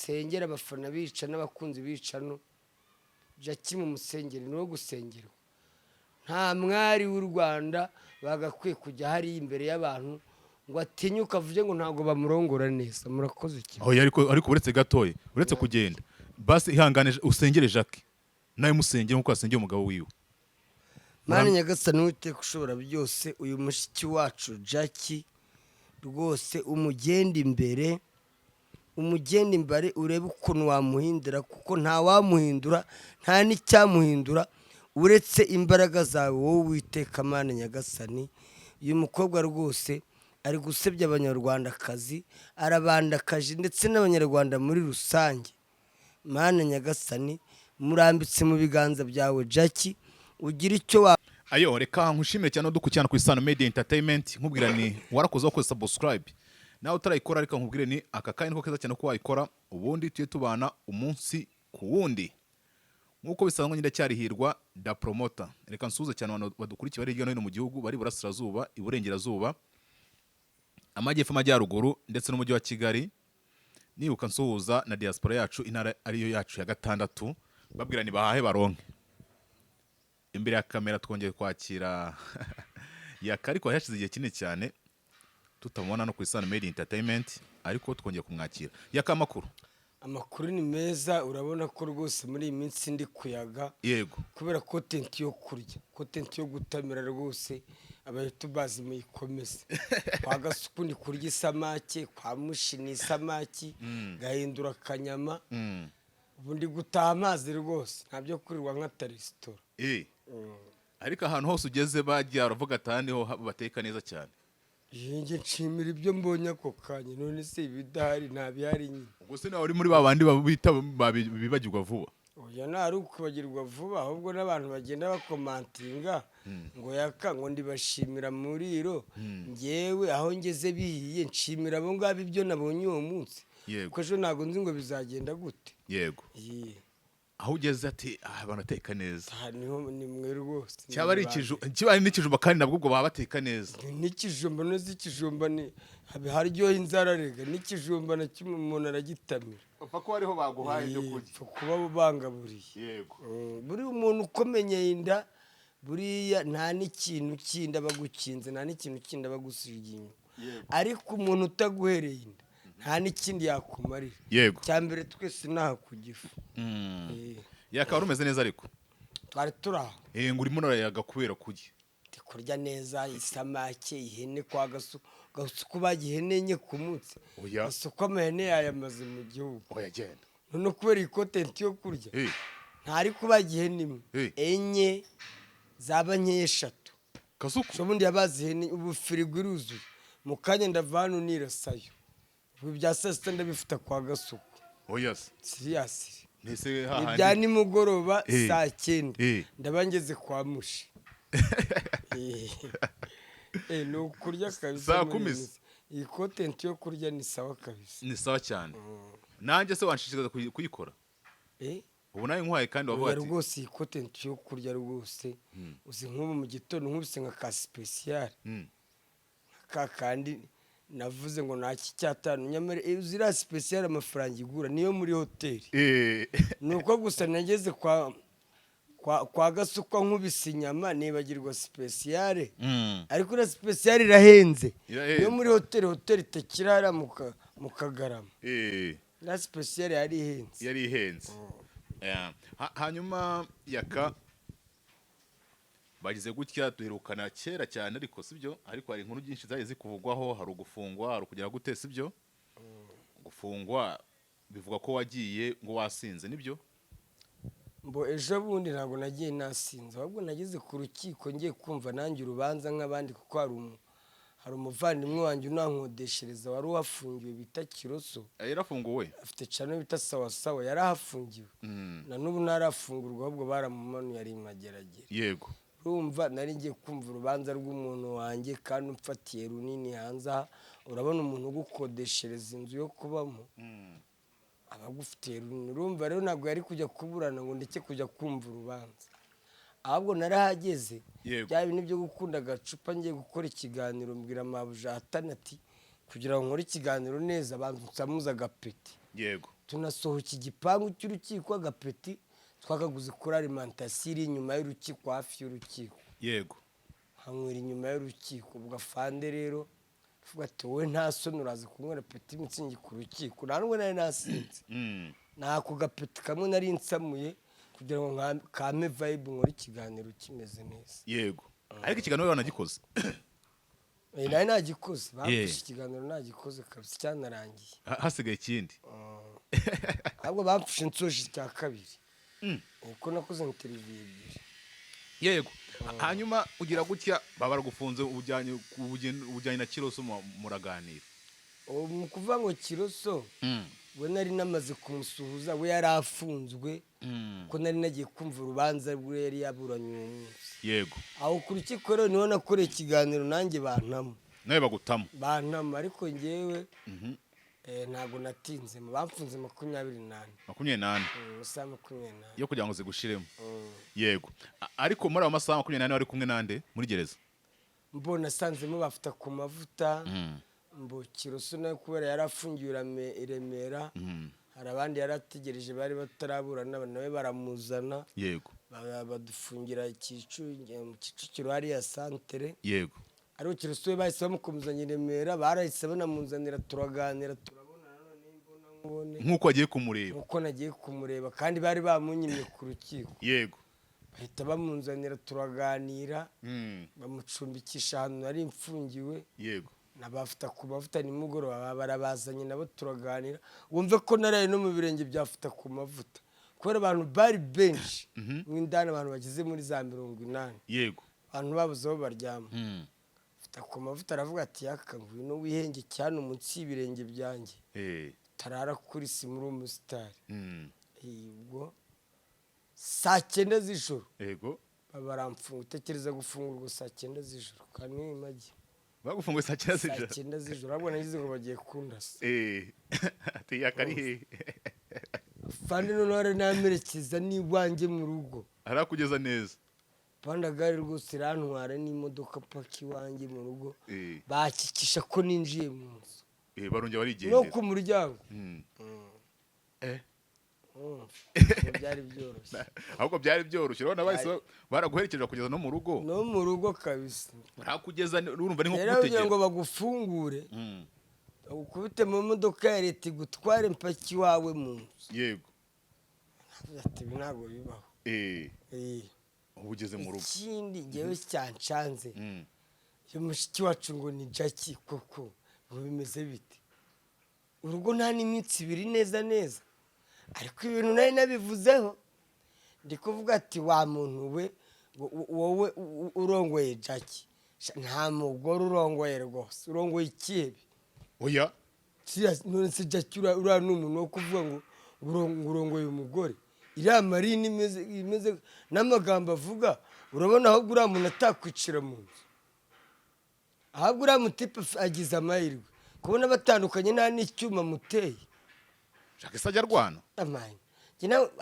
musengera abafana bica n'abakunzi bica no Jackie mu musengeri no gusengerwa nta mwari w'u Rwanda bagakwiye kujya hari imbere y'abantu ngo atinyuka avuge ngo ntago bamurongora neza murakoze iki oya ariko uretse gatoye uretse kugenda basi ihangane usengere Jackie nawe musengere nkuko asengeye umugabo wiwe Mana Nyagasani Uwiteka ushobora byose uyu mushiki wacu Jackie rwose umugenda imbere urebe ukuntu wamuhindura kuko nta wamuhindura nta n'icyamuhindura uretse imbaraga zawe wowe Uwiteka Mana Nyagasani uyu mukobwa rwose ari gusebya abanyarwandakazi arabandakaje ndetse n'abanyarwanda muri rusange Mana Nyagasani murambitse mu biganza byawe Jackie ugira icyo wa ayo reka nkushimire cyane dukurikirana ku Isano Media Entertainment nkubwira ni warakoze ko subscribe nawe utarayikora ariko nkubwire ni aka kandi ko keza cyane ko wayikora ubundi tuye tubana umunsi ku wundi nkuko bisanzwe nyine cyarihirwa da promoter reka nsuze cyane abantu badukurikiye bari hirya no hino mu gihugu bari burasirazuba iburengerazuba amajyepfo amajyaruguru ndetse n'umujyi wa Kigali nibuka nsuhuza na diaspora yacu intara ariyo yacu ya gatandatu babwira ni bahahe baronke imbere ya kamera twongeye kwakira yakariko yashize igihe kinini cyane tutamubona no ku Isano Media Entertainment ariko twongeye kumwakira yakamakuru amakuru ni meza urabona ko rwose muri iyi minsi ndi kuyaga yego kubera content yo kurya content yo gutamira rwose abayutubers muyikomeze kwa Gasuku ndi kurya isamake kwa Mushini isamaki gahindura akanyama ubundi gutaha amazi rwose ntabyo kurirwa nka resitora ariko ahantu hose ugeze bagiye aravuga atandi ho bateka neza cyane Yenge nshimira ibyo mbonye ako kanya none se ibidahari ntabihari nyine ubwo se nawe uri muri babandi babita bibagirwa vuba oya nari ukubagirwa vuba ahubwo n'abantu bagenda bakomantinga ngo yaka ngo ndibashimira muriro ngewe aho ngeze bihiye nshimira abo ngabo ibyo nabonye uwo munsi kuko ejo ntago nzi ngo bizagenda gute yego aho ugeze ati banateka neza niho ni mwe rwose cyaba ari n'ikijumba kandi nabwo ubwo baba bateka neza n'ikijumba noze ikijumba ni haryoha inzara rega n'ikijumba na kimwe umuntu aragitamira upfa ko ariho baguhaye ibyo kurya kuba bangaburiye yego buri umuntu ukomenye inda buriya nta n'ikintu kindi abagukinze nta n'ikintu kindi abagusigiye ariko umuntu utaguhereye inda nta n'ikindi yakumarira yego cyambere twese naha kugifu yakaba rumeze neza ariko twari turaho ngo urimo narayaga kubera kurya neza isamake ihene kwa Gasuku bagihene enye ku munsi Gasuku amahene yayamaze mu gihugu oyagenda none kubera iyi content yo kurya ntari kubagihene imwe enye zaba nke eshatu Gasuku so bundi yabazi ihene ubu firigo iruzuye mu kanya ndavana nirasayo ubu bya sasita ndabifita kwa Gasuku seriously nese hahandi ibya nimugoroba saa 9 ndabangeze kwa Mushi no kurya kabisa saa 10 iyi content yo kurya ni sawa kabisa ni sawa cyane nanjye se wanshishikaza kuyikora ubu nawe nkwaye kandi wavuga ati rwose iyi content yo kurya rwose uzi nk'ubu mu gitondo nkubise nka ka special kandi navuze ngo naki cyatanu nyamara uzira special amafaranga igura niyo muri hoteli nuko gusa nageze kwa Gasuku nkubise inyama nibagirwa special ariko na special irahenze niyo muri hoteli tekirara mu Kagarama na special yari ihenze hanyuma yaka bagize gutya duherukana kera cyane ariko sibyo ariko hari inkuru nyinshi zaje zikuvugwaho hari ugufungwa hari kugera gute sibyo gufungwa bivuga ko wagiye ngo wasinze nibyo mbo ejo bundi ntabwo nagiye nasinze ahubwo nageze ku rukiko ngiye kumva nanjye urubanza nk'abandi kuko hari umuvandimwe wanjye unankodeshereza wari uhafungiwe bita Kiroso yarafunguwe afite cano bita sawa yarahafungiwe na n'ubu narafungurwa ahubwo baramumanuye ari mageragere yego urumva nari ngiye kumva urubanza rw'umuntu wanjye kandi umfatiye runini hanze aha urabona umuntu ugukodeshereza inzu yo kubamo abagufitiye runini urumva rero ntabwo yari kujya kuburana ngo ndeke kujya kumva urubanza ahubwo narahageze bya bintu byo gukunda agacupa ngiye gukora ikiganiro mbwira mabuja atana ati kugira ngo nkore ikiganiro neza bantu nsamuza agapeti yego tunasohoka igipangu cy'urukiko agapeti twakaguze kuri alimentation iri inyuma y'urukiko hafi y'urukiko yego hanywera inyuma y'urukiko ubwo afande rero tuvuga ati wowe nta soni uraza kunywera peti mitsingi ku rukiko nta nubwo nari nasinze nako gapeti kamwe nari nsamuye kugira ngo kame vibe nkora ikiganiro kimeze neza yego ariko ikiganiro wanagikoze nari nagikoze bafashe ikiganiro nagikoze kabisa cyanarangiye hasigaye ikindi ahubwo bamfashe insoje cya kabiri uko nakoze interview ebyiri yego hanyuma ugira gutya baba baragufunze ubujyanye na Kiroso muraganira mu kuvuga ngo Kiroso we nari namaze kumusuhuza we yari afunzwe ko nari nagiye kumva urubanza rwe yari yaburanye uwo munsi yego aho ku rukiko rero niho nakoreye ikiganiro nanjye bantamo nawe bagutamo bantamo ariko njyewe ntabwo natinze bamfunze 28 amasaha 28 yo kugira ngo zigushiremo yego ariko muri abo masaha 28 wari kumwe nande muri gereza mbona sanzemo bafita ku mavuta mbo Kiroso nawe kubera yarafungiwe i Remera hari abandi yarategereje bari bataraburana nawe baramuzana yego badufungira Kicukiro hariya santere yego ariko Kiroso we bahise bamukomezanya i Remera barahise banamuzanira turaganira turabonana none imbona nkubone nk'uko agiye kumureba nk'uko nagiye kumureba kandi bari bamunyimye ku rukiko yego bahita bamunzanira turaganira bamucumbikisha ahantu nari mfungiwe yego nabafita ku mavuta nimugoroba barabazanye nabo turaganira wumve ko naraye no mu birenge byafita ku mavuta kubera abantu bari benshi mw'indani abantu bageze muri za 80 yego abantu babuze aho baryama fita ku mavuta aravuga ati yaka ngwino wihenge cyane umunsi y'ibirenge byanjye tarara kuri simuri umusitari ubwo saa 9 z'ijoro yego baramfunga utekereza gufungurwa saa 9 z'ijoro kanwe magi bagufunguye saa 9 z'ijoro saa 9 z'ijoro ahubwo nagize ngo bagiye kundasa ati yakari he fandi none wari namerekeza n'iwanjye mu rugo arakugeza neza pandagari rwose irantwara n'imodoka paka iwanjye mu rugo bakikisha ko ninjiye mu nzu barongera barigendera no ku muryango byari byoroshye ahubwo byari byoroshye urabona bahise baraguherekeje kugeza no mu rugo kabisa barakugeza urumva ni nko kugutegera rero ngo bagufungure ukubite mu modoka ya leta igutware mpaka iwawe mu nzu yego ati ntabwo bibaho ubu ugeze mu rugo ikindi ngewe cyancanze iyo mushiki wacu ngo ni Jackie koko ngo bimeze bite urugo nta n'iminsi ibiri neza ariko ibintu nari nabivuzeho ndi kuvuga ati wa muntu we wowe urongoye Jackie nta mugore urongoye rwose urongoye ikihebe oya none se Jackie uriya ni umuntu wo kuvuga ngo urongoye umugore iriya Marine imeze n'amagambo avuga urabona ahubwo uriya muntu atakwicira mu nzu ahubwo uriya mutipe agize amahirwe kubona batandukanye nta n'icyuma muteye Jackie se ajya arwana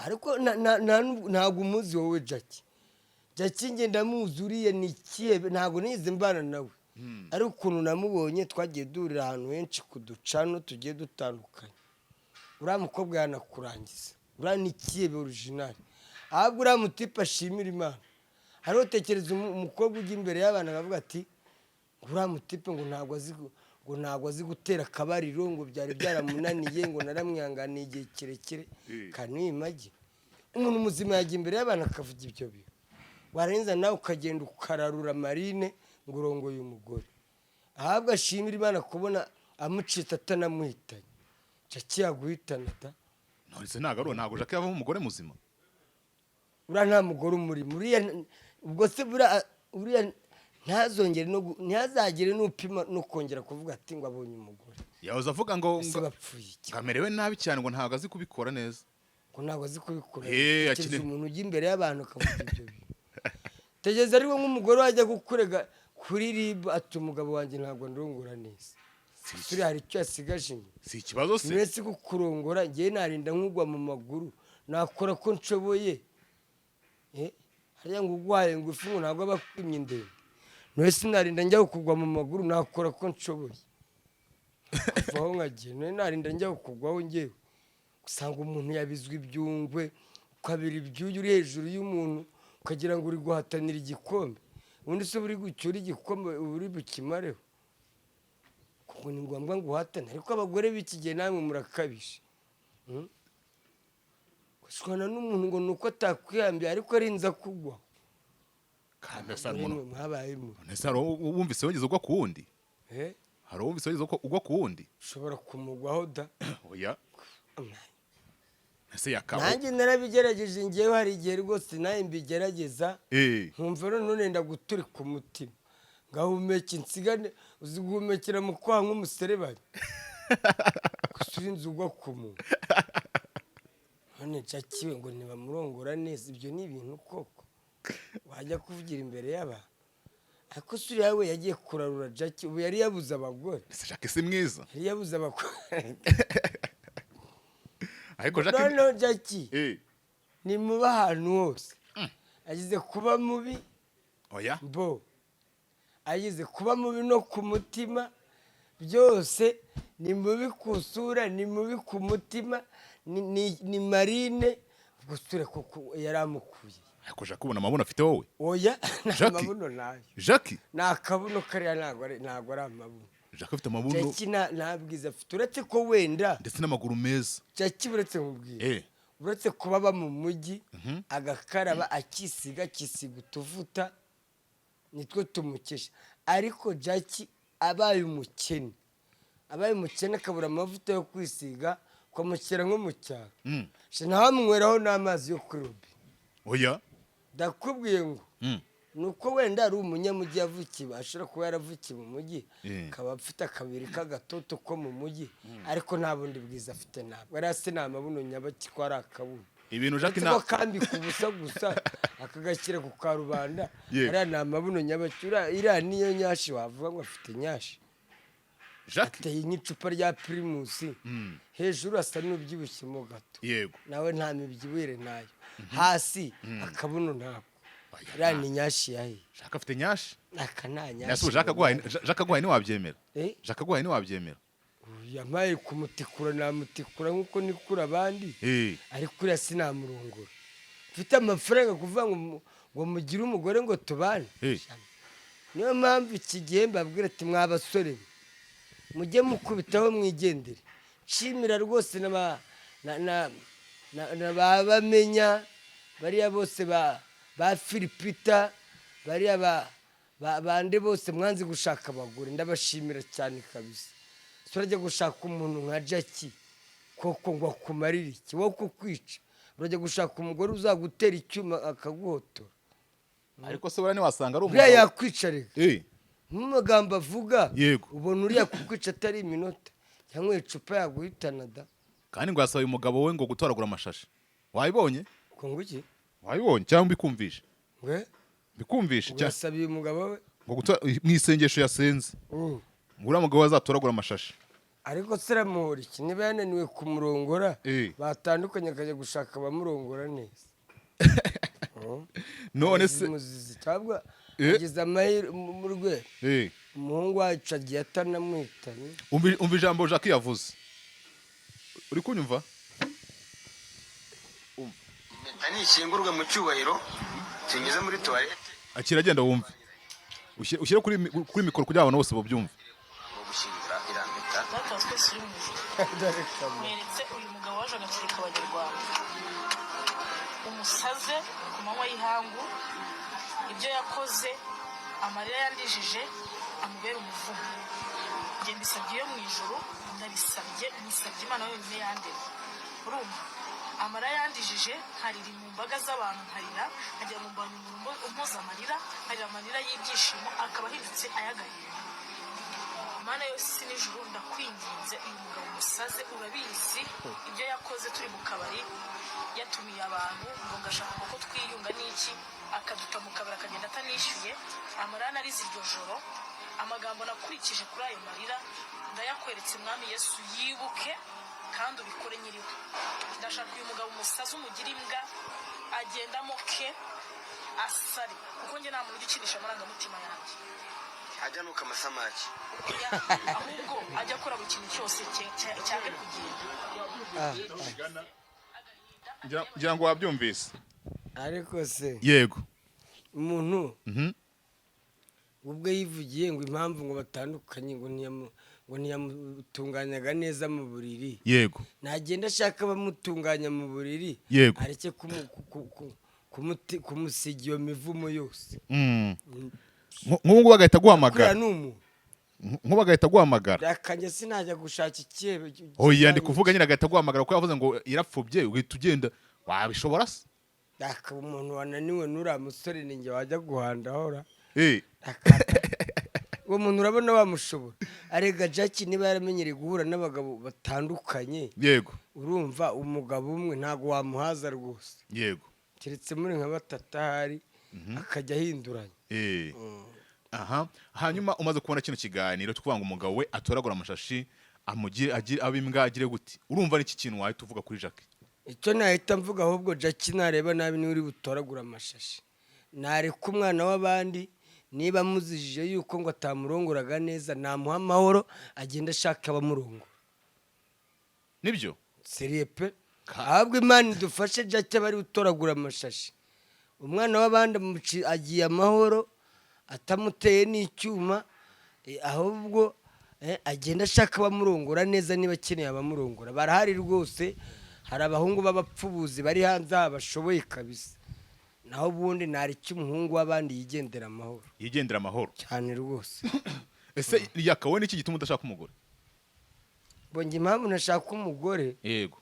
ariko ntabwo umuzi wowe Jackie ngenda muzi uriya ni ikihebe ntabwo nize mbana nawe ariko ukuntu namubonye twagiye duhurira ahantu henshi ku ducano tugiye dutandukanye uriya mukobwa yanakurangiza uriya ni ikihebe original ahubwo uriya mutipe ashimira Imana hariho tekereza umukobwa ujya imbere y'abantu akavuga ati uriya mutipe ngo ntabwo azi gutera akabariro ngo byari byaramunaniye ngo naramwihanganiye igihe kirekire kanimagi umuntu muzima yajya imbere y'abantu akavuga ibyo bintu warenza nawe ukagenda ukararura Marine ngo urongoye umugore ahabwa ashimira Imana kubona amucita atanamuhitanye Jackie yaguhitana ta none ntabwo Jackie yavamo umugore muzima uriya nta mugore umuri ubwo se uriya ntazagire n'upima no kongera kuvuga ati ngo abonye umugore yahoze avuga ngo amerewe nabi cyane ngo ntabwo azi kubikora neza ngo ntabwo azi kubikora akeneye umuntu ujya imbere y'abantu akavuga ibyo bintu tegeza ariko nk'umugore wajya gukurega kuri RIB ati umugabo wanjye ntabwo ndongora neza turi hari icyo yasigaje inyuma si ikibazo se mwese kukurongora ngewe narinda nkugwa mu maguru nakora ko nshoboye hariya ngo ugwaye ngo ifu ngo ntabwo aba akwimye indende mwese narinda njya kugwa mu maguru nakora ko nshoboye kuvaho nkagiye narinda njya kugwaho ngewe usanga umuntu yabizwe ibyungwe ukabira ibyuya uri hejuru y'umuntu ukagira ngo uri guhatanira igikombe ubundi se uri gucyura igikombe uri bukimareho kuko ni ngombwa ngo uhatane ariko abagore b'iki gihe namwe murakabije gushwana n'umuntu ngo ni uko atakwiyambiye ariko arinza kugwaho kandi asa n'umuntu mwabayemo nese hari uwumvise wigeze ugwa ku wundi hari uwumvise wigeze ugwa ku wundi ushobora kumugwaho da oya ese yakabo nanjye narabigerageje ngewe hari igihe rwose nawe mbigerageza nkumva none ndaguturika umutima ngahumeka insigane uzi guhumekera mu kwaha nk'umuserebanya gusa urinze ugwa ku muntu none Jackie we ngo ntibamurongora neza ibyo ni ibintu koko wajya kuvugira imbere y'abantu ariko se uriya we yagiye kurarura Jackie ubu yari yabuze abagore ese Jackie si mwiza yari yabuze abagore ariko Jackie noneho Jackie ni mubi ahantu hose agize kuba mubi oya bo agize kuba mubi no ku mutima byose ni mubi ku isura ni mubi ku mutima ni marine gusura kuko yaramukuye ariko Jackie ubona amabuno afite wowe oya nta mabuno nayo Jackie ni akabuno kariya ntabwo ari amabuno Jackie afite amabuno Jackie nta bwiza afite uretse ko wenda ndetse n'amaguru meza Jackie uretse nkubwira uretse kuba aba mu mujyi agakaraba akisiga utuvuta nitwo tumukesha ariko Jackie abaye umukene akabura amavuta yo kwisiga ukamukera nko mu cyaro ntawamweraho n'amazi yo kuri robine oya ndakubwiye ngo ni uko wenda ari umunyamujyi yavukiye ashobora kuba yaravukiye mu mujyi akaba afite akabiri k'agatoto ko mu mujyi ariko nta bundi bwiza afite ntabwo yari ase nta mabuno nyabaki ko ari akabuno ibintu Jackie nta kambika ubusa gusa akagashyira ku karubanda ariya ni amabuno nyabaki iriya niyo nyashi wavuga ngo afite nyashi ateye nk'icupa rya pirimusi hejuru asa n'ubyibushye mo gato yego nawe nta mibyibuhire nayo hasi akabuno ntabwo iriya ni nyashi yahiye Jackie afite nyashi aka nta nyashi nase Jackie aguhaye ntiwabyemera Jackie aguhaye ntiwabyemera yamaye kumutikura namutikura nk'uko nikura abandi ariko uriya sinamurongora mfite amafaranga kuvuga ngo mugire umugore ngo tubane niyo mpamvu iki gihe mbabwira ati mwabasore mujye mukubitaho mwigendere nshimira rwose bamenya bariya bose ba Filipita bariya bande bose mwanze gushaka abagore ndabashimira cyane kabisa turajya gushaka umuntu nka Jackie koko ngo akumarire iki wo kukwica urajya gushaka umugore uzagutera icyuma akaguhotora ariko se buriya wasanga ari umugabo yakwica reka nk'amagambo avuga ubona uriya kukwica atari iminota cyangwa icupa yaguhitana da kandi ngo yasabe umugabo we ngo gutoragura amashashi wayibonye ngo nguki wayibonye cyangwa mbikumvishe bikumvishe cyane yasabiye umugabo we ngo mu isengesho yasenze uriya mugabo azatoragura amashashi ariko siramuhora iki niba yananiwe kumurongora batandukanye akajya gushaka abamurongora neza none se cyangwa ageze amahirwe mu rwego umuhungu wacu agiye atanamwitanye umva ijambo Jackie yavuze uri kunyumva impeta ntikingurwe mu cyubahiro kingeze muri tuwarete akira agenda wumve ushyire kuri mikoro kugira abantu bose babyumve gushyingura iriya mpeta mweretse uyu mugabo waje agatsirika abanyarwanda umusaze ku manywa y'ihangu ibyo yakoze amarira yandijije amubera umuvumo njye mbisabye iyo mu ijuru ndabisabye nisabye Imana yonyine yandemye urumva amarira yandijije nkarira mu mbaga z'abantu nkarira nkajya mu mbonye umuntu umpoza amarira nkarira amarira y'ibyishimo akaba ahindutse ayagahinda Mana yose n'ijuru ndakwinginze uyu mugabo umusaze urabizi ibyo yakoze turi mu kabari yatumiye abantu ngo ngashaka ko twiyunga n'iki akaduta mu kabari akagenda atanishyuye amarana arize iryo joro amagambo nakurikije kuri ayo marira ndayakweretse Mwami Yesu yibuke kandi ubikore nyiriho ndashaka uyu mugabo umusaze umugira imbwa agendamo ke asari kuko njye nta muntu ugikinisha amarangamutima yanjye ajya nuka amasamaki ahubwo ajya akora buri kintu cyose cyane kugenda ngira ngo wabyumvise. ariko se Yego. umuntu ubwo yivugiye ngo impamvu ngo batandukanye ngo ntiyamutunganyaga neza mu buriri. Yego. Nagenda ashaka bamutunganya mu buriri. Yego. areke kumusiga iyo mivumo yose. Nk'ubu bagahita guhamagara. kuriya ni umuntu. Nk'ubu bagahita guhamagara. Rakanje sinajya gushaka ikihebe. Oya ndi kuvuga nyine agahita guhamagara kuko yavuze ngo irapfubye uhita ugenda wabishobora se? Akaba umuntu wananiwe n'uriya musore ninjye wajya guhanda ahora. Uwo muntu urabona wamushobora. Arega Jackie niba yaramenyereye guhura n'abagabo batandukanye. Yego. Urumva umugabo umwe ntago wamuhaza rwose. Yego. Keretse muri nka batatu ahari akajya ahinduranya. Aha. Hanyuma umaze kubona kino kiganiro cyo kuvanga umugabo we atoragura amashashi agire abimbwa agire gute? Urumva n'iki kintu wahita uvuga kuri Jackie? Icyo nahita mvuga ahubwo Jackie nareba nabi ni uri butoragura amashashi. Nareka umwana w'abandi niba muzijije yuko ngo atamurongoraga neza namuha amahoro agenda ashaka abamurongora. Nibyo? Seriye pe. Ahubwo Imana idufashe Jackie bari utoragura amashashi. Umwana w'abandi agiye amahoro atamuteye n'icyuma ahubwo agenda ashaka abamurongora neza niba akeneye abamurongora. Barahari rwose. Hari abahungu b'abapfubuzi bari hanze bashoboye kabisa. Naho ubundi nari cy'umuhungu w'abandi yigendera amahoro. Yigendera amahoro Cyane rwose. Ese yakabone iki gituma udashaka umugore? Bonge impamvu nashaka umugore. Yego.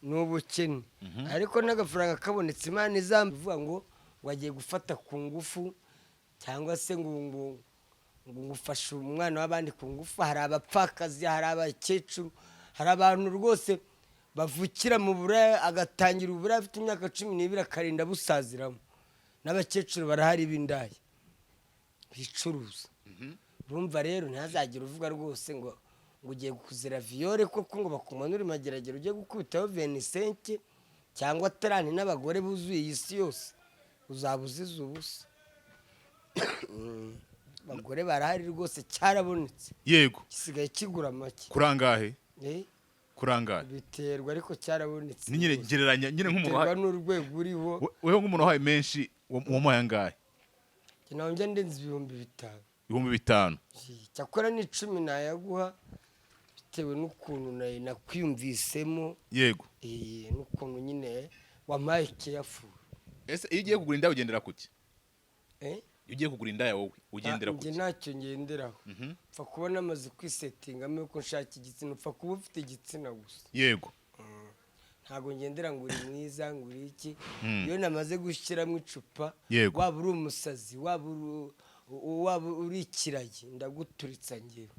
N'ubukene. Ariko n'agafaranga kabonetse Imana izamvuga ngo wagiye gufata ku ngufu cyangwa se ngo ngufashe umwana w'abandi ku ngufu. Hari abapfakazi, hari abakecuru, hari abantu rwose bavukira mu buraya agatangira uburaya afite imyaka 12 akarinda busaziramo. N'abakecuru barahari b'indaya bicuruza. Urumva rero ntazagira uvuga rwose ngo ugiye kuzira viole koko ngo bakumanura mageragero ugiye gukubitaho 25 cyangwa 30 n'abagore buzuye isi yose uzabuziza ubusa. Abagore barahari rwose cyarabonetse. Yego. Gisigaye kigura make. Kurangahe? Kurangahe? Biterwa ariko cyarabonetse. Ni nyine gereranya nyine nk'umuntu wahaye n'urwego uriho. Weho nk'umuntu wahaye menshi wamuhaye angahe? Kina nje ndenze 5,000. 5,000. Cyakora ni 10 nayaguha bitewe n'ukuntu nakwiyumvisemo. Yego. N'ukuntu nyine wamaye kiyafu. Ese iyo ugiye kugura indaya ugendera kuki? Iyo ugiye kugura indaya wowe ugendera kuki? Nge ntacyo ngenderaho. Pfa kubona amaze kwisetinga me ko nshaka igitsina pfa kuba ufite igitsina gusa. Yego. Ntago ngendera ngo uri mwiza ngo uri iki. Iyo namaze gushyiramo icupa waba uri umusazi waba uri ikiragi ndaguturitsa ngewe.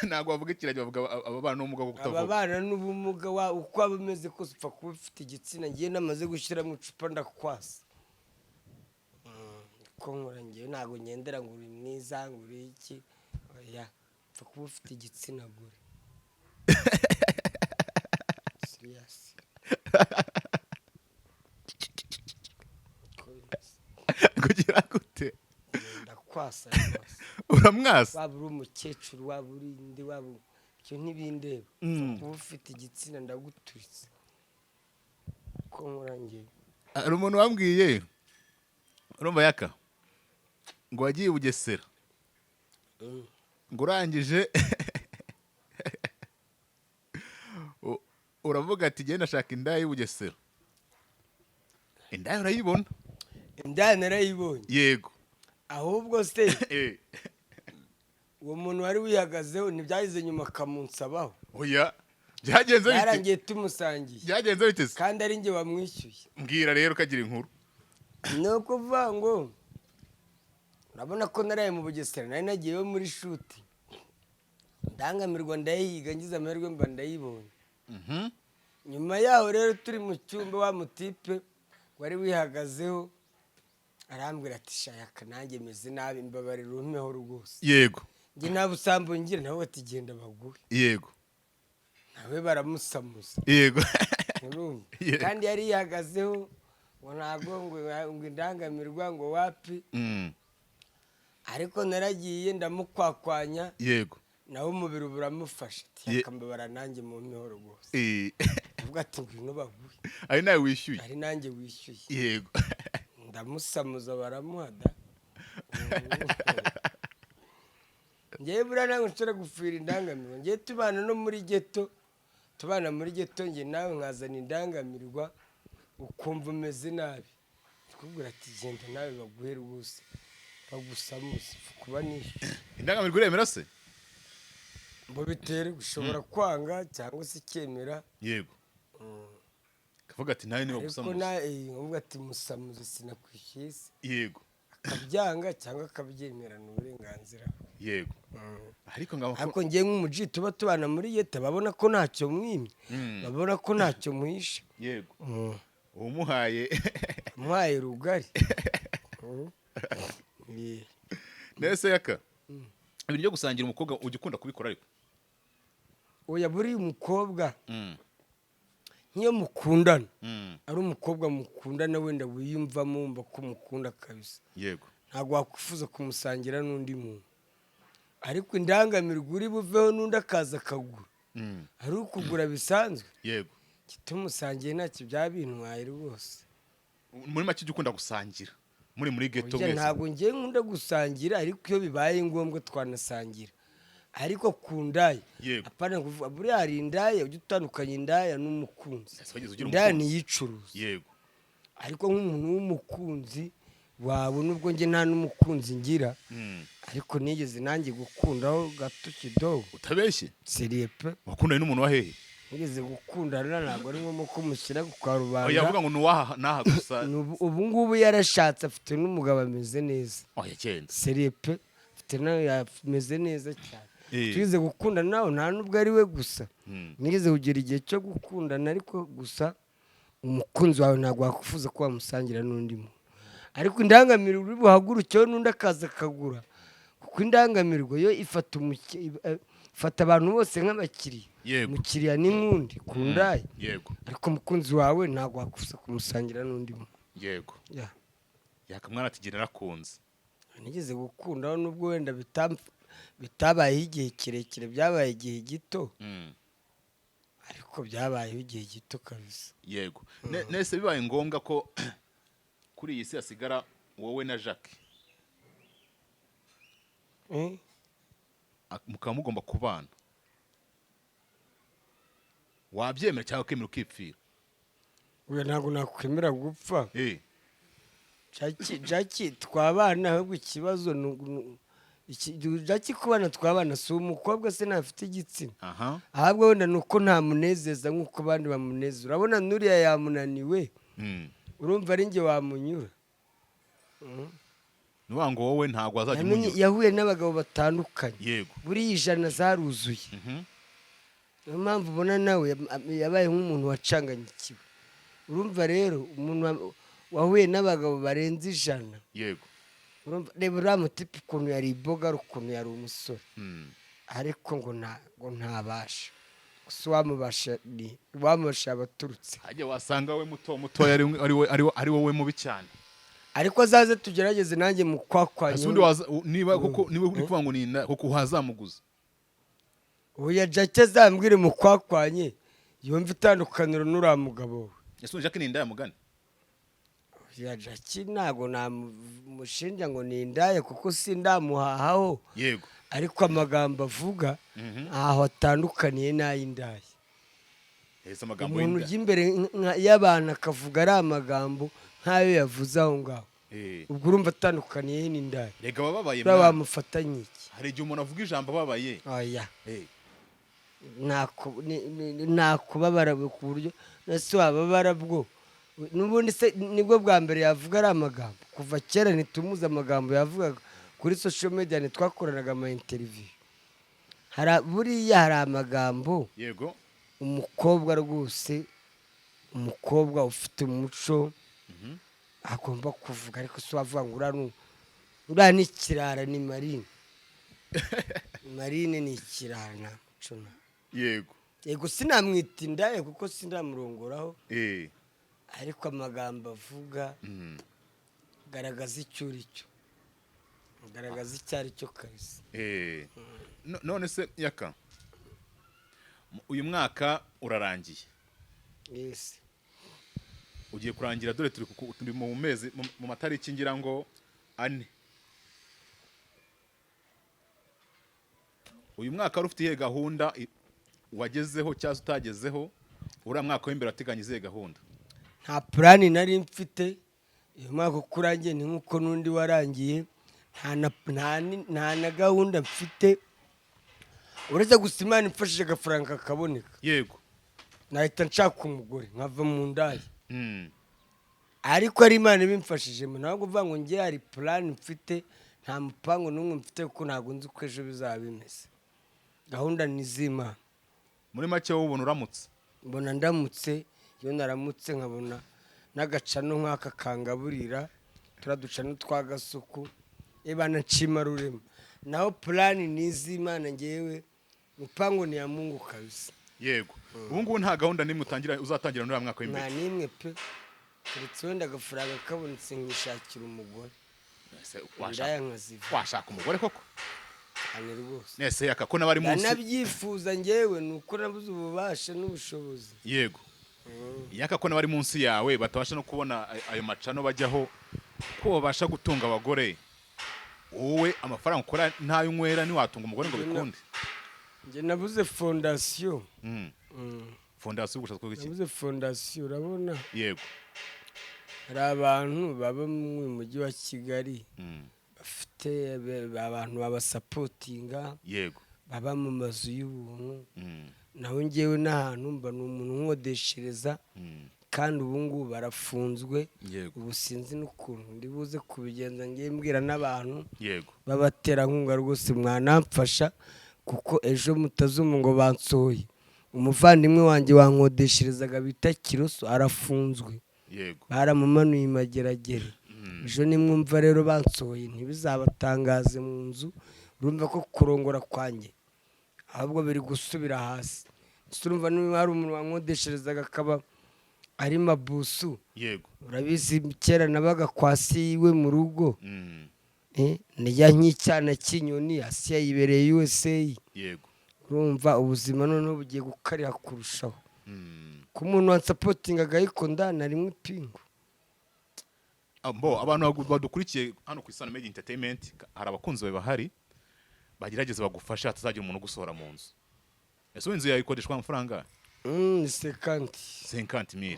Ntago bavuga ikiragi bavuga ababana n'ubumuga bwo kutavuga. Ababana n'ubumuga uko abameze kose upfa kuba ufite igitsina ngiye namaze gushyiramo icupa ndakwasa. Ko nkora ngewe ntago ngendera ngo uri mwiza ngo uri iki. Oya upfa kuba ufite igitsina gore. Serious. Kugira gute? Ndakwasa. Uramwasa? Waba uri umukecuru waba uri indi waba cyo ntibindeba. Kuba ufite igitsina ndaguturitse. Ko nkora ngewe. Ari umuntu wambwiye. Urumva yaka? Ngo wagiye Bugesera. Ngo urangije uravuga ati genda shaka indaya y'Ubugesera. Indaya urayibona? Indaya narayibonye. Yego. Ahubwo se uwo muntu wari wihagazeho ntibyahize nyuma kamunsabaho. Oya. Byagenze bite? Yarangiye tumusangiye. Byagenze bite se? Kandi ari nge wamwishyuye. Mbwira rero kagira inkuru. No kuvuga ngo urabona ko naraye mu Bugesera nari nagiyeyo muri shoot. Ndangamirwa ndayiga ngize amahirwe mba ndayibonye. Nyuma yaho rero turi mu cyumba wa mutipe wari wihagazeho arambwira ati shaka nanjye meze nabi mbabarira umpeho rwose. Yego. Nge nabusambo ngira nawe ati genda baguhe. Yego. Nawe baramusamuza. Yego. Kandi yari yihagazeho ngo ntago ngo indangamirwa ngo wapi. ariko naragiye ndamukwakwanya yego nawe umubiri buramufashe Ye- akambabara nanjye mu mihoro rwose Eh, avuga ati ngwino baguhe ari nawe wishyuye ari nanjye wishyuye yego ndamusamuza baramuhada ngewe buriya ntabwo nshobora gupfira indangamirwa ngewe tubana muri geto nge nawe nkazana indangamirwa ukumva umeze nabi tukubwira ati genda nawe baguhe rwose bagusamuze kuba nishyuye indangamirwa uremera se ngo bitere gushobora kwanga cyangwa se ikemera yego kavuga ati nawe niba ariko gusamuza nkuvuga ati musamuze sinakwishyuye se yego akabyanga cyangwa akabyemerana uburenganzira yego ariko ngabo ariko ngewe nk'umuji tuba tubana muri yeta babona ko ntacyo mwimye babona ko ntacyo muhishe yego umuhaye muhaye rugari Yeah. nese yaka ibintu byo gusangira umukobwa ujya ukunda kubikora ariko oya buriya umukobwa nk'iyo mukundana Mm. ari umukobwa mukundana wenda wiyumvamo wumva ko mukunda kabisa yego ntabwo wakwifuza kumusangira n'undi muntu ariko indangamirwa uri buveho n'undi akaza akagura Mm. ari ukugura bisanzwe yego kitumusangiye ntacyo byaba bintwaye rwose muri make ujya ukunda gusangira muri geto Burya mwese ntabwo ngiye nkunda gusangira ariko iyo bibaye ngombwa twanasangira ariko ku ndaya Yego. apana kuvuga buriya hari indaya ujya utandukanya indaya n'umukunzi Ese wigeze ugira indaya umukunzi? niyicuruza yego ariko nk'umuntu w'umukunzi wawe nubwo njye nta n'umukunzi ngira Mm. ariko nigeze nanjye gukundaho gato kidogo utabeshye seriyepe wakundanye n'umuntu wa hehe nigeze gukundana ntabwo ari ngombwa ko mushyira ku oya karubanda yavuga ngo nuwaha naha gusa ubu ngubu yarashatse afite n'umugabo ameze neza oya cyenda seriyepe afite nawe yameze neza cyane Eh. twize gukundana nawe nta nubwo ari we gusa Mm. nigeze kugira igihe cyo gukundana ariko gusa umukunzi wawe ntabwo wakwifuza ko wamusangira n'undi muntu ariko indangamirwa uri buhagurukeho n'undi akaza akagura kuko indangamirwa yo ifata abantu bose nk'abakiriya Yego. umukiriya ni nk'undi ku ndaya yego ariko umukunzi wawe ntabwo wakwifuza kumusangira n'undi muntu yego Ya. yakamwana ati genda narakunze nigeze gukundaho nubwo wenda bitabayeho igihe kirekire byabaye igihe gito Mm. ariko byabayeho igihe gito kabisa yego nese bibaye ngombwa ko kuri iyi si hasigara wowe na Jacques Eh? mukaba mugomba kubana wabyemera cyangwa ukemera ukipfira Oya ntabwo nakwemera gupfa eh Jackie twabana ahubwo ikibazo Jackie kubana twabana si umukobwa se ntafite igitsina aha ahubwo wenda ni uko ntamunezeza nk'uko abandi bamunezeza urabona n'uriya yamunaniwe Mm. urumva ari njye wamunyura nuvuga ngo wowe ntabwo wazajya Yamenye- umunyura yahuye n'abagabo batandukanye yego buriya ijana zaruzuye Mhm. niyo mpamvu ubona nawe yabaye nk'umuntu wacanganyikiwe urumva rero umuntu wahuye n'abagabo barenze ijana yego urumva reba uriya mutipe ukuntu yari iboga ukuntu yari umusore Mm. ariko ngo ntabasha gusa uwamubasha abaturutse hajya wasanga we mutoya ari wowe mubi cyane ariko azaze tugerageze nanjye mu kwakwanya ese undi niba uri kuvuga ngo ni kuko wazamuguza uya Jackie azambwire mu kwakwanye yumva itandukaniro n'uriya mugabo we ese Jacques ni indaya mugani ya Jackie ntabwo namushinja ngo ni indaya kuko sindamuhahaho yego ariko amagambo avuga ntaho atandukaniye n'ay'indaya ese amagambo umuntu y'inda ujya imbere y'abantu akavuga ari amagambo nk'ayo yavuze aho ngaho ubwo urumva atandukaniye n'indaya rega bababaye uriya mwana wamufatanye iki hari igihe umuntu avuga ijambo ababaye oya Eh, ntakubabara ku buryo ese wababara bwo n'ubundi se nibwo bwa mbere yavuga ari amagambo kuva kera ntitumuze amagambo yavugaga kuri social media ntitwakoranaga ama interview buriya hari amagambo yego umukobwa rwose umukobwa ufite umuco agomba kuvuga ariko si wavuga ngo uriya ni ikirara ni marine marine ni ikirara nta muco nta yego yego sinamwita indaya kuko sindamurongoraho eh ariko amagambo avuga mm. garagaza icyo uri cyo garagaza icyo ari cyo kabisa. None se Yaka, uyu mwaka urarangiye. Yes. Ugiye kurangira, dore turi mu mezi mu matariki ngira ngo 4. Uyu mwaka wari ufite gahunda wagezeho cyangwa utagezeho? Uriya mwaka w'imbere wateganya izihe gahunda? Nta plan nari mfite. Uyu mwaka uko urangiye ni nk'uko n'undi warangiye. Nta na gahunda mfite. Uretse gusa Imana imfashije agafaranga kakaboneka. Yego. Nahita nshaka umugore nkava mu ndaya. Ariko ari Imana ibimfashije, ntabwo uvuga ngo ngiye hari plan mfite, nta mupango n'umwe mfite kuko ntabwo nzi uko ejo bizaba bimeze. Gahunda ni iz'Imana. Muri make wowe ubona uramutse? Mbona ndamutse, iyo naramutse nkabona n'agacano nk'aka kangaburira, turaducano twa gasuku, ebana nshima rurema. Naho plan ni iz'Imana, ngewe mupango ni ya Mungu kabisa. Yego. Ubu ngubu nta gahunda nimwe uzatangira muri mwaka w'imbere? Nta nimwe pe. Keretse wenda agafaranga kabonetse nkishakira umugore. Washaka umugore koko? Cyane rwose. Nese Yaka ko nabari munsi. Nabyifuza ngewe nuko nabuze ububasha n'ubushobozi. Yego. Yaka ko nabari munsi yawe batabasha no kubona ayo macano bajyaho ko babasha gutunga abagore. Wowe amafaranga ukora ntayo unywera ni watunga umugore ngo bikunde? Nge nabuze fondation. Fondation gushatse ko iki? Nabuze fondation urabona? Yego. Hari abantu baba mu mujyi wa Kigali. Bafite abantu babasapotinga. Yego. Baba mu mazu y'ubuntu. Naho ngewe n'ahantu mba n'umuntu nkodeshereza. Kandi ubu ngubu barafunzwe. Ubu sinzi n'ukuntu ndibuze kubigenza, ngiye mbwira n'abantu. Yego. Babatera nkunga rwose mwanamfasha kuko ejo mutazuma ngo bansohoye. Umuvandimwe wanjye wankodesherezaga bita Kiroso arafunzwe. Yego. Baramumanuye imageragere. Ejo nimwumva rero bansohoye ntibizabatangaze mu nzu. Urumva ko kurongora kwanjye ahubwo biri gusubira hasi. Urumva niba hari umuntu wankodesherezaga akaba ari mabusu. Yego. Urabizi kera nabaga kwasi iwe mu rugo. Nijya nk'icyana cy'inyoni Asiya yibereye USA. Yego. Urumva ubuzima noneho bugiye gukarira kurushaho. Ku muntu wansapotingaga ariko ndanarimo ipingu. Abantu badukurikiye hano ku Isano Media Entertainment, hari abakunzi bawe bahari bagerageza bagufasha hatazagira umuntu gusohora mu nzu. Ese inzu yawe ikodeshwa amafaranga? 50,000.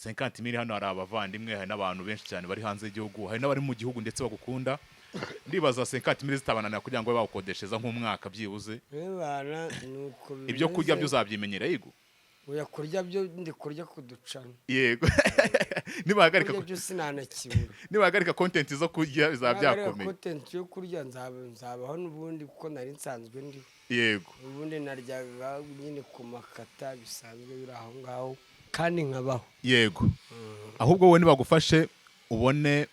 50,000 hano hari abavandimwe, hari n'abantu benshi cyane bari hanze y'igihugu, hari n'abari mu gihugu ndetse bagukunda. Ndibaza 50,000 zitabanana kugira ngo bawukodesheza nk'umwaka byibuze. Bana nuko ibyo kurya byo uzabyimenyera yigo. Oya kurya byo ndi kurya kuducana. Yego. Nibahagarika byo sinanakibura. Nibahagarika content zo kurya bizabyakomeye. Content yo kurya nzabaho n'ubundi kuko nari nsanzwe ndi. Yego. Ubundi naryaga nyine ku makata bisanzwe biri aho ngaho kandi nkabaho. Yego. Ahubwo wowe nibagufashe ubone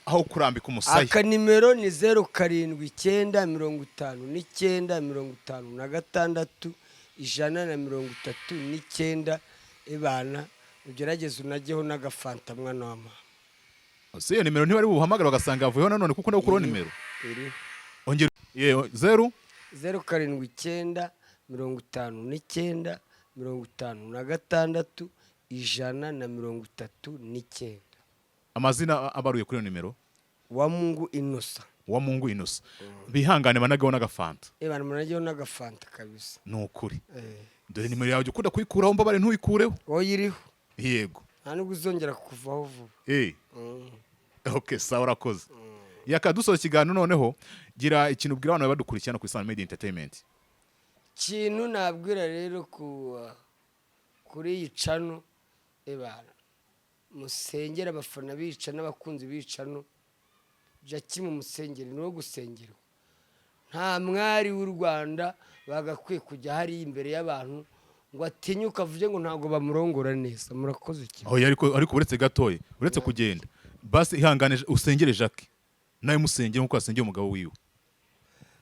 aho kurambika umusayi. Aka nimero ni 07595956 139 ebana ugerageze unageho n'agafanta mwana wa mama. Ose iyo nimero ntibari buhamagara bagasanga avuyeho nanone kuko ndakuro nimero. Ongera 07595956 amazina abaruye kuri iyo nimero. Wa Mungu Innocent. Wa Mungu Innocent. Bihangane banagaho n'agafanta. Ebana manageho n'agafanta kabisa. Nukuri. Dore nimero yawe ukunda kuyikuraho mbabare ntuyikureho. Oyiriho. Yego. Nta uzongera kuvaho vuba. Okay, sawa urakoze. Yaka dusoza ikiganiro noneho gira ikintu ubwira abantu badukurikirana ku Isano Media Entertainment. Kintu nabwira rero kuri iyi cano ebana musengera abafana bica n'abakunzi bicano Jackie mu musengero no gusengera. Nta mwari w'u Rwanda bagakwiye kujya hari imbere y'abantu ngo atinyuka avuge ngo ntago bamurongora neza. Murakoze cyane. Ariko uretse gatoye, uretse kugenda. Basi ihangane usengere Jackie. Nawe musengere nkuko asengeye umugabo wiwe.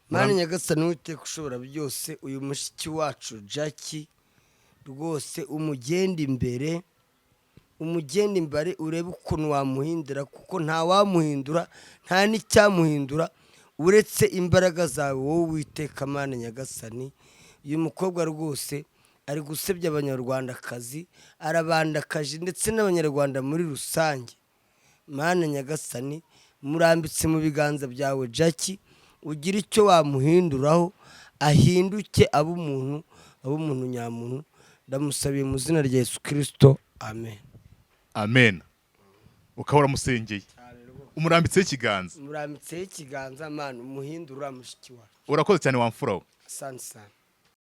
Mana Nyagasani Uwiteka ushobora byose, uyu mushiki wacu Jackie rwose umugenda imbere umugenda imbere urebe ukuntu wamuhindura kuko nta wamuhindura nta n'icyamuhindura uretse imbaraga zawe wowe witeka Mana nyagasani. uyu mukobwa rwose ari gusebya abanyarwandakazi, arabandakaje ndetse n'abanyarwanda muri rusange. Mana nyagasani, murambitse mu biganza byawe Jackie, ugira icyo wamuhinduraho ahinduke abe umuntu nyamuntu. Ndamusabiye mu izina rya Yesu Kristo, amen. Amen. Ukaba uramusengeye, umurambitseho ikiganza. Murambitseho ikiganza Mana umuhindura mushiki wacu. Urakoze cyane wamfura we. Asante sana.